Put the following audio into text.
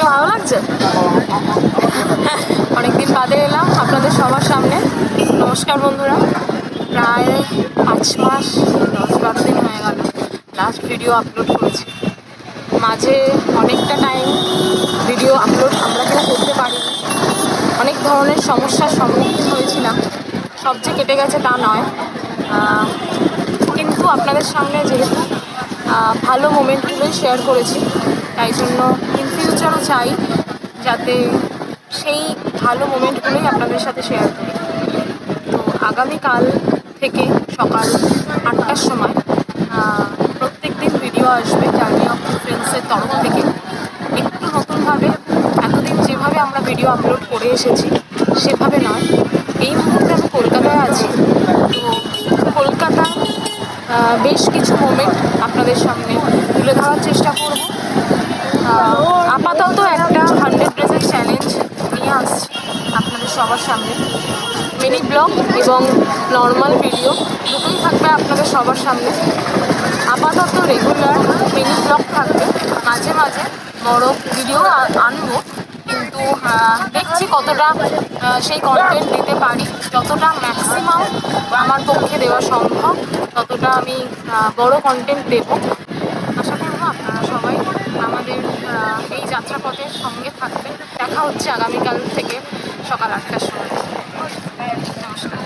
ভালো লাগছে? অনেকদিন বাদে এলাম আপনাদের সবার সামনে। নমস্কার বন্ধুরা, প্রায় 5 মাস 10-12 দিন হয়ে গেল লাস্ট ভিডিও আপলোড করেছি। মাঝে অনেকটা টাইম ভিডিও আপলোড আমরা কেউ করতে পারিনি, অনেক ধরনের সমস্যার সম্মুখীন হয়েছিলাম। সব যে কেটে গেছে তা নয়, কিন্তু আপনাদের সামনে যেহেতু ভালো মোমেন্টগুলোই শেয়ার করেছি, তাই জন্য ইন ফিউচারও চাই যাতে সেই ভালো মোমেন্টগুলোই আপনাদের সাথে শেয়ার করি। তো আগামীকাল থেকে সকাল 8টার সময় প্রত্যেক দিন ভিডিও আসবে জার্নি অফ ফ্রেন্ডসের তরফ থেকে। একটু নতুনভাবে, এতদিন যেভাবে আমরা ভিডিও আপলোড করে এসেছি সেভাবে নয়। এই মুহূর্তে আমি কলকাতায় আছি, তো কলকাতার বেশ কিছু মোমেন্ট আপনাদের সামনে তুলে ধরার চেষ্টা করব। আপাতত একটা 100 ডেজের চ্যালেঞ্জ নিয়ে আসছি আপনাদের সবার সামনে। মিনি ব্লগ এবং নর্মাল ভিডিও দুটোই থাকবে আপনাদের সবার সামনে। আপাতত রেগুলার মিনি ব্লগ থাকবে, মাঝে মাঝে বড় ভিডিও আনবো, কিন্তু দেখছি কতটা সেই কন্টেন্ট দিতে পারি। যতটা ম্যাক্সিমাম আমার পক্ষে দেওয়া সম্ভব ততটা আমি বড় কন্টেন্ট দেব। আশা করবো আপনারা সবাই আমাদের এই যাত্রাপথের সঙ্গে থাকবেন। দেখা হচ্ছে আগামীকাল থেকে সকাল 8টার সময়। নমস্কার।